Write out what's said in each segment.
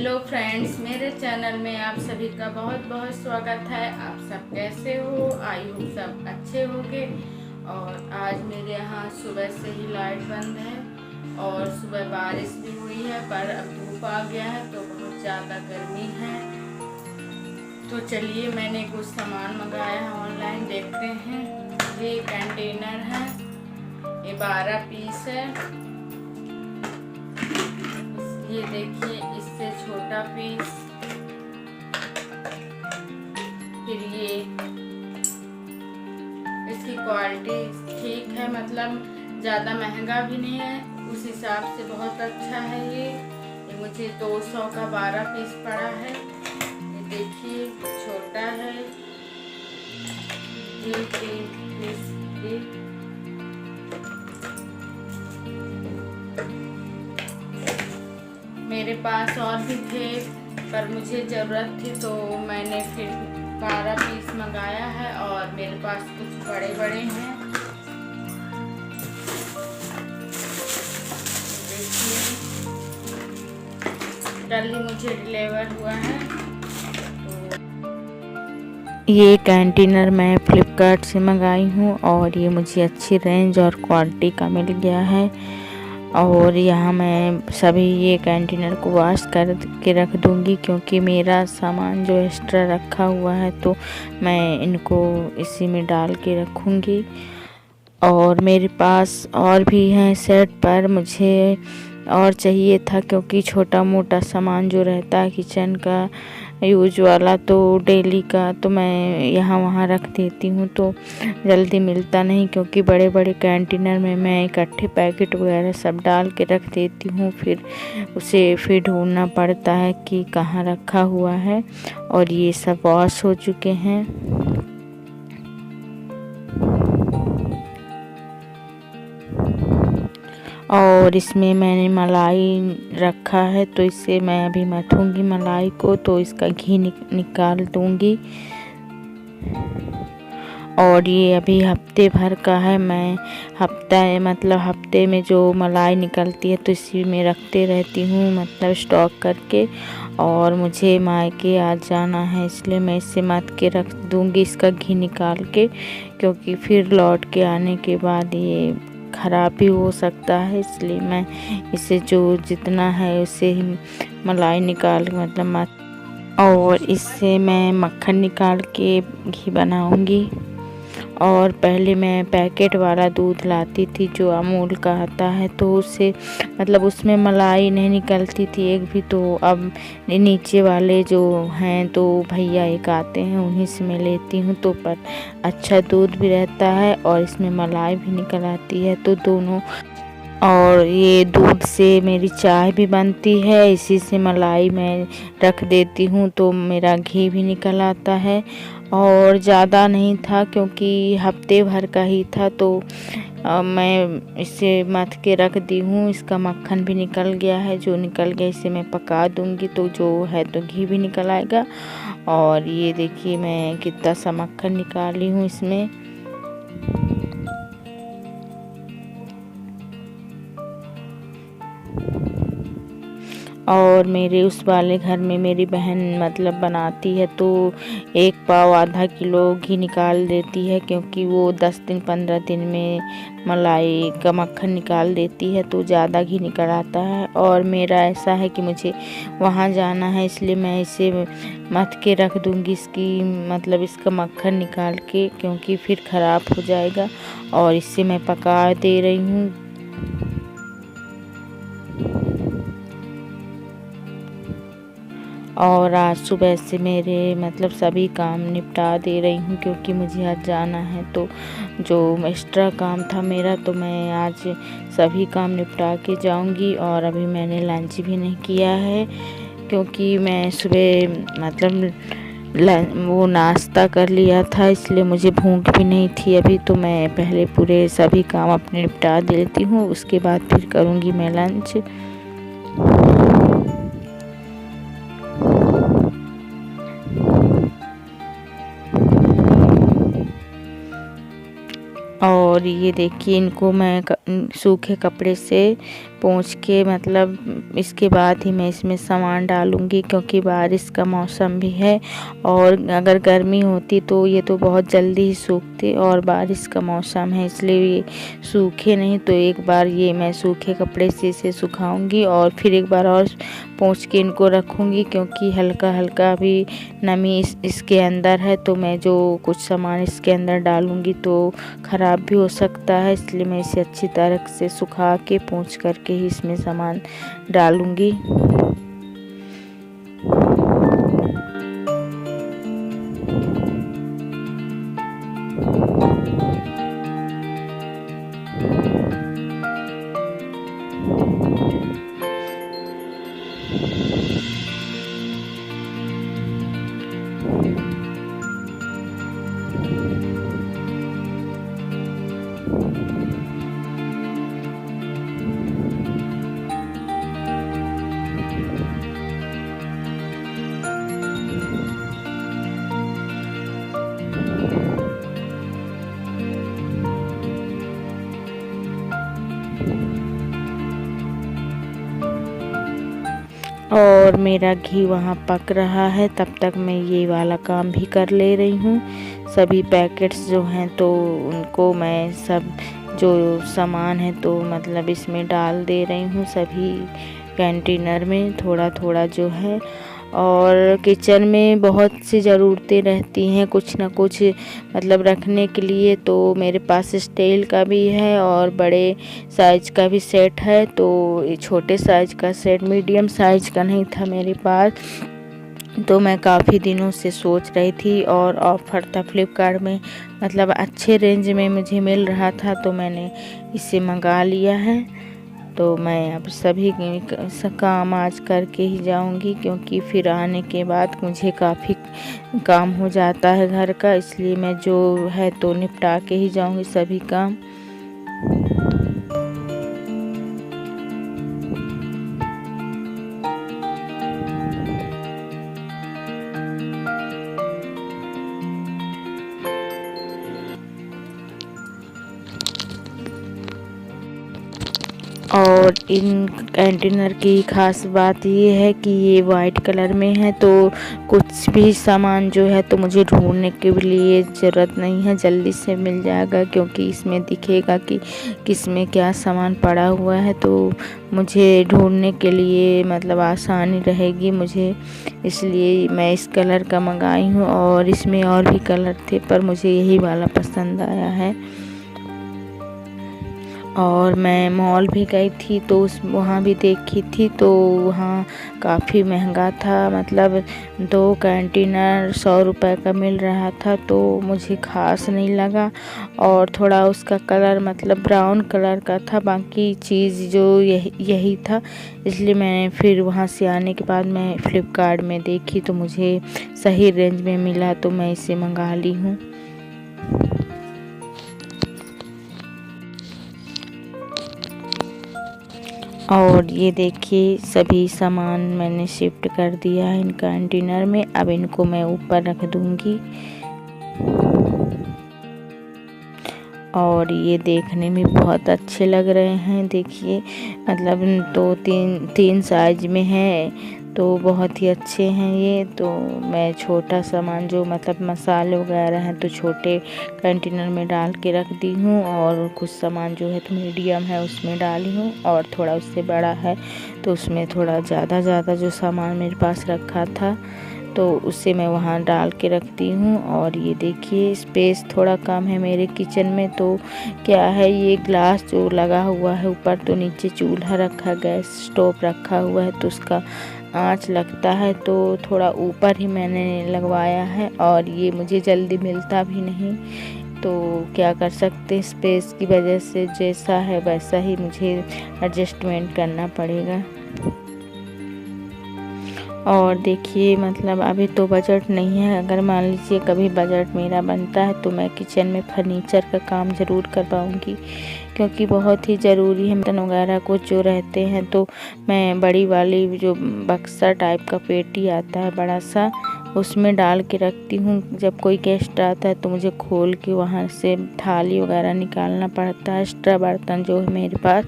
Hello friends, मेरे channel में आप सभी का बहुत बहुत स्वागत है। आप सब कैसे हो? आई होप सब अच्छे होंगे। और आज मेरे यहाँ सुबह से ही लाइट बंद है और सुबह बारिश भी हुई है, पर अब धूप आ गया है तो बहुत ज़्यादा गर्मी है। तो चलिए, मैंने कुछ सामान मंगाया है ऑनलाइन, देखते हैं। ये कंटेनर है, ये 12 पीस है। ये देखिए, इससे छोटा पीस, फिर ये इसकी क्वालिटी ठीक है, मतलब ज़्यादा महंगा भी नहीं है, उस हिसाब से बहुत अच्छा है। ये मुझे 200 का 12 पीस पड़ा है। ये देखिए, छोटा है। ये 3 पीस मेरे पास और भी थे, पर मुझे ज़रूरत थी तो मैंने फिर 12 पीस मंगाया है। और मेरे पास कुछ बड़े बड़े हैं, देखिए कल ही मुझे डिलीवर हुआ है। ये कंटेनर मैं फ्लिपकार्ट से मंगाई हूँ और ये मुझे अच्छी रेंज और क्वालिटी का मिल गया है। और यहाँ मैं सभी ये कंटेनर को वॉश कर के रख दूँगी, क्योंकि मेरा सामान जो एक्स्ट्रा रखा हुआ है तो मैं इनको इसी में डाल के रखूँगी। और मेरे पास और भी हैं सेट, पर मुझे और चाहिए था, क्योंकि छोटा मोटा सामान जो रहता है किचन का यूज वाला, तो डेली का, तो मैं यहाँ वहाँ रख देती हूँ तो जल्दी मिलता नहीं। क्योंकि बड़े बड़े कंटेनर में मैं इकट्ठे पैकेट वगैरह सब डाल के रख देती हूँ, फिर ढूंढना पड़ता है कि कहाँ रखा हुआ है। और ये सब वॉश हो चुके हैं। और इसमें मैंने मलाई रखा है, तो इससे मैं अभी मथूंगी मलाई को, तो इसका घी निकाल दूंगी। और ये अभी हफ्ते भर का है। मैं हफ्ते में जो मलाई निकलती है तो इसी में रखते रहती हूँ, मतलब स्टॉक करके। और मुझे मायके आज जाना है, इसलिए मैं इसे मथ के रख दूंगी इसका घी निकाल के, क्योंकि फिर लौट के आने के बाद ये ख़राब भी हो सकता है। इसलिए मैं इसे जो जितना है उससे ही मलाई निकाल और इससे मैं मक्खन निकाल के घी बनाऊंगी। और पहले मैं पैकेट वाला दूध लाती थी जो अमूल का आता है, तो उससे उसमें मलाई नहीं निकलती थी एक भी। तो अब नीचे वाले जो हैं तो भैया एक आते हैं, उन्हीं से मैं लेती हूँ, तो पर अच्छा दूध भी रहता है और इसमें मलाई भी निकल आती है, तो दोनों। और ये दूध से मेरी चाय भी बनती है, इसी से मलाई मैं रख देती हूँ तो मेरा घी भी निकल आता है। और ज़्यादा नहीं था, क्योंकि हफ्ते भर का ही था, तो मैं इसे मथ के रख दी हूँ। इसका मक्खन भी निकल गया है, जो निकल गया इसे मैं पका दूँगी, तो जो है तो घी भी निकल आएगा। और ये देखिए मैं कितना सा मक्खन निकाली हूँ इसमें। और मेरे उस वाले घर में मेरी बहन बनाती है, तो 1 पाव आधा किलो घी निकाल देती है, क्योंकि वो 10 दिन 15 दिन में मलाई का मक्खन निकाल देती है, तो ज़्यादा घी निकल आता है। और मेरा ऐसा है कि मुझे वहाँ जाना है, इसलिए मैं इसे मथ के रख दूँगी इसका मक्खन निकाल के, क्योंकि फिर ख़राब हो जाएगा। और इससे मैं पका दे रही हूँ। और आज सुबह से मेरे सभी काम निपटा दे रही हूँ, क्योंकि मुझे आज जाना है, तो जो एक्स्ट्रा काम था मेरा, तो मैं आज सभी काम निपटा के जाऊँगी। और अभी मैंने लंच भी नहीं किया है, क्योंकि मैं सुबह वो नाश्ता कर लिया था, इसलिए मुझे भूख भी नहीं थी अभी। तो मैं पहले पूरे सभी काम अपने निपटा देती हूँ, उसके बाद फिर करूँगी मैं लंच। और और ये देखिए इनको मैं सूखे कपड़े से पोंछ के मतलब इसके बाद ही मैं इसमें सामान डालूँगी, क्योंकि बारिश का मौसम भी है और अगर गर्मी होती तो ये तो बहुत जल्दी ही सूखते, और बारिश का मौसम है इसलिए ये सूखे नहीं। तो एक बार ये मैं सूखे कपड़े से इसे सुखाऊंगी और फिर एक बार और पोंछ के इनको रखूँगी, क्योंकि हल्का हल्का भी नमी इसके अंदर है। तो मैं जो कुछ सामान इसके अंदर डालूँगी तो ख़राब भी हो सकता है, इसलिए मैं इसे अच्छी तरह से सुखा के पोंछ करके ही इसमें सामान डालूँगी। और मेरा घी वहाँ पक रहा है, तब तक मैं ये वाला काम भी कर ले रही हूँ। सभी पैकेट्स जो हैं तो उनको मैं सब जो सामान है तो मतलब इसमें डाल दे रही हूँ, सभी कंटेनर में थोड़ा थोड़ा जो है। और किचन में बहुत सी ज़रूरतें रहती हैं कुछ ना कुछ मतलब रखने के लिए, तो मेरे पास स्टील का भी है और बड़े साइज का भी सेट है। तो छोटे साइज का सेट मीडियम साइज का नहीं था मेरे पास, तो मैं काफ़ी दिनों से सोच रही थी और ऑफ़र था फ्लिपकार्ट में, मतलब अच्छे रेंज में मुझे मिल रहा था, तो मैंने इसे मंगा लिया है। तो मैं अब सभी काम आज करके ही जाऊंगी, क्योंकि फिर आने के बाद मुझे काफ़ी काम हो जाता है घर का, इसलिए मैं जो है तो निपटा के ही जाऊंगी सभी काम। और इन कंटेनर की ख़ास बात ये है कि ये वाइट कलर में है, तो कुछ भी सामान जो है तो मुझे ढूंढने के लिए ज़रूरत नहीं है, जल्दी से मिल जाएगा, क्योंकि इसमें दिखेगा कि किस में क्या सामान पड़ा हुआ है। तो मुझे ढूंढने के लिए मतलब आसानी रहेगी मुझे, इसलिए मैं इस कलर का मंगाई हूँ। और इसमें और भी कलर थे पर मुझे यही वाला पसंद आया है। और मैं मॉल भी गई थी तो वहाँ भी देखी थी, तो वहाँ काफ़ी महंगा था, मतलब 2 कंटेनर 100 रुपए का मिल रहा था, तो मुझे ख़ास नहीं लगा। और थोड़ा उसका कलर मतलब ब्राउन कलर का था, बाकी चीज़ जो यही था, इसलिए मैंने फिर वहाँ से आने के बाद मैं फ्लिपकार्ट में देखी तो मुझे सही रेंज में मिला, तो मैं इसे मंगा ली हूँ। और ये देखिए सभी सामान मैंने शिफ्ट कर दिया है इन कंटेनर में, अब इनको मैं ऊपर रख दूंगी। और ये देखने में बहुत अच्छे लग रहे हैं, देखिए मतलब 2-3 साइज में है, तो बहुत ही अच्छे हैं ये। तो मैं छोटा सामान जो मतलब मसाले वगैरह हैं तो छोटे कंटेनर में डाल के रख दी हूँ, और कुछ सामान जो है तो मीडियम है उसमें डाली हूँ, और थोड़ा उससे बड़ा है तो उसमें थोड़ा ज़्यादा जो सामान मेरे पास रखा था तो उसे मैं वहाँ डाल के रखती हूँ। और ये देखिए स्पेस थोड़ा कम है मेरे किचन में, तो क्या है ये ग्लास जो लगा हुआ है ऊपर, तो नीचे चूल्हा रखा, गैस स्टोव रखा हुआ है, तो उसका आँच लगता है, तो थोड़ा ऊपर ही मैंने लगवाया है। और ये मुझे जल्दी मिलता भी नहीं, तो क्या कर सकते, स्पेस की वजह से जैसा है वैसा ही मुझे एडजस्टमेंट करना पड़ेगा। और देखिए मतलब अभी तो बजट नहीं है, अगर मान लीजिए कभी बजट मेरा बनता है तो मैं किचन में फर्नीचर का काम ज़रूर करवाऊँगी, क्योंकि बहुत ही ज़रूरी है। बर्तन वगैरह कुछ जो रहते हैं तो मैं बड़ी वाली जो बक्सा टाइप का पेटी आता है बड़ा सा, उसमें डाल के रखती हूँ। जब कोई गेस्ट आता है तो मुझे खोल के वहाँ से थाली वगैरह निकालना पड़ता है, एक्स्ट्रा बर्तन जो है मेरे पास,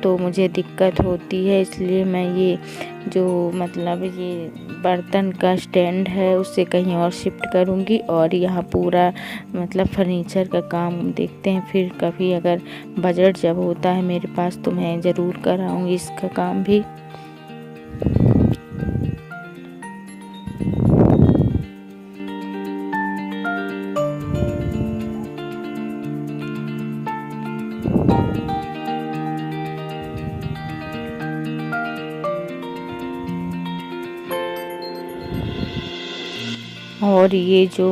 तो मुझे दिक्कत होती है। इसलिए मैं ये जो मतलब ये बर्तन का स्टैंड है उसे कहीं और शिफ्ट करूँगी, और यहाँ पूरा मतलब फर्नीचर का काम देखते हैं। फिर कभी अगर बजट जब होता है मेरे पास तो मैं ज़रूर कराऊँगी इसका काम भी। और ये जो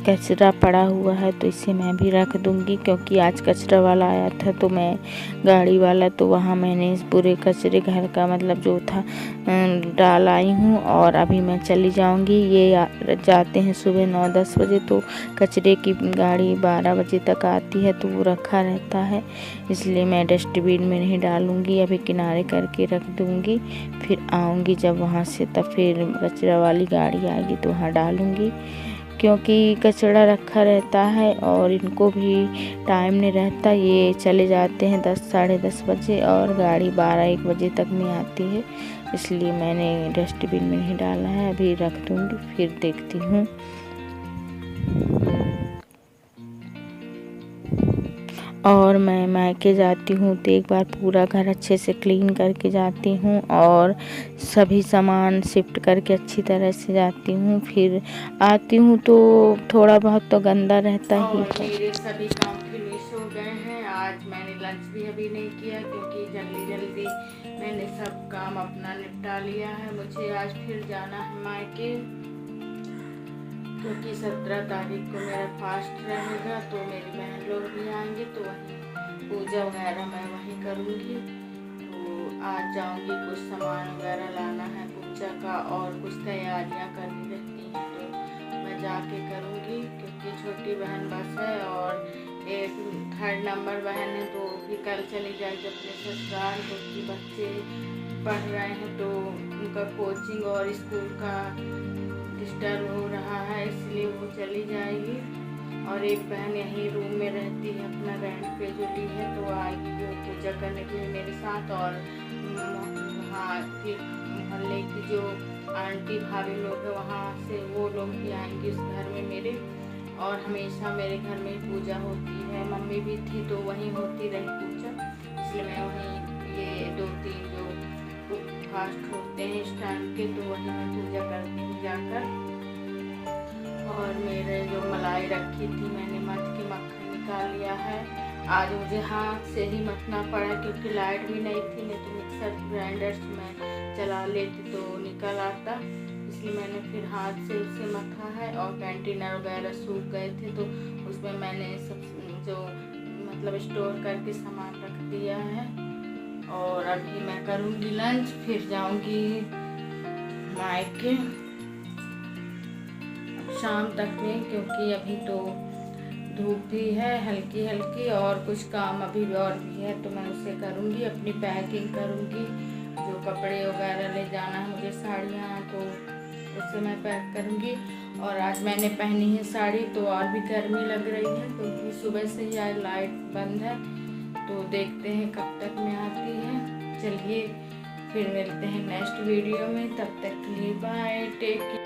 कचरा पड़ा हुआ है तो इसे मैं भी रख दूंगी, क्योंकि आज कचरा वाला आया था तो मैं गाड़ी वाला, तो वहाँ मैंने इस पूरे कचरे घर का मतलब जो था डाल आई हूँ। और अभी मैं चली जाऊँगी। ये जाते हैं सुबह 9-10 बजे, तो कचरे की गाड़ी 12 बजे तक आती है, तो वो रखा रहता है। इसलिए मैं डस्टबिन में नहीं डालूँगी, अभी किनारे करके रख दूँगी। फिर आऊँगी जब वहाँ से, तब फिर कचरा वाली गाड़ी आएगी तो वहाँ डालूँगी, क्योंकि कचरा रखा रहता है और इनको भी टाइम नहीं रहता। ये चले जाते हैं 10-10:30 बजे और गाड़ी 12-1 बजे तक में आती है। इसलिए मैंने डस्टबिन में नहीं डाला है, अभी रख दूँगी, फिर देखती हूँ। और मैं मायके जाती हूँ तो एक बार पूरा घर अच्छे से क्लीन करके जाती हूँ और सभी सामान शिफ्ट करके अच्छी तरह से जाती हूँ। फिर आती हूँ तो थोड़ा बहुत तो गंदा रहता ही है। मेरे सभी काम फिनिश हो गए हैं। आज मैंने लंच भी अभी नहीं किया, क्योंकि जल्दी मैंने सब काम अपना निपटा लिया है। मुझे आज फिर जाना है मायके, क्योंकि 17 तारीख को मेरा फास्ट रहेगा, तो मेरी बहन लोग भी आएंगे, तो वहीं पूजा वगैरह मैं वहीं करूँगी। तो आज जाऊँगी, कुछ सामान वगैरह लाना है पूजा का और कुछ तैयारियाँ करनी रहती हैं, तो मैं जाके करूँगी। क्योंकि छोटी बहन बस है और एक 3rd नंबर बहन है, तो भी कल चली जाएगी अपने ससुराल, क्योंकि बच्चे पढ़ रहे हैं तो उनका कोचिंग और स्कूल का डिस्टर्ब हो रहा है, इसलिए वो चली जाएगी। और एक बहन यहीं रूम में रहती है, अपना रेंट पे जो ली है, तो आएगी वो पूजा करने के लिए मेरे साथ। और वहाँ के मोहल्ले की जो आंटी भाभी लोग हैं वहाँ से वो लोग भी आएंगे उस घर में मेरे। और हमेशा मेरे घर में पूजा होती है, मम्मी भी थी तो वहीं होती रही पूजा, इसलिए मैं वहीं ये 2-3 जो फास्ट होते हैं इस टाइम के, तो वहीं मैं पूजा करती हूँ जाकर। और मेरे जो मलाई रखी थी मैंने मथ के मक्खन निकाल लिया है। आज मुझे हाथ से ही मथना पड़ा, क्योंकि लाइट भी नहीं थी, नहीं तो मिक्सर ग्राइंडर में चला लेती तो निकल आता, इसलिए मैंने फिर हाथ से उसे मथा है। और कंटेनर वगैरह सूख गए थे तो उसमें मैंने सब जो मतलब स्टोर करके सामान रख दिया है। और अभी मैं करूँगी लंच, फिर जाऊँगी मायके शाम तक में, क्योंकि अभी तो धूप भी है हल्की हल्की और कुछ काम अभी और भी है, तो मैं उसे करूँगी। अपनी पैकिंग करूँगी, जो कपड़े वगैरह ले जाना है मुझे, साड़ियाँ, तो उसे मैं पैक करूँगी। और आज मैंने पहनी है साड़ी, तो और भी गर्मी लग रही है, क्योंकि सुबह से ही आज लाइट बंद है, तो देखते हैं कब तक में आती है। चलिए फिर मिलते हैं नेक्स्ट वीडियो में, तब तक के लिए बाय, टेक केयर।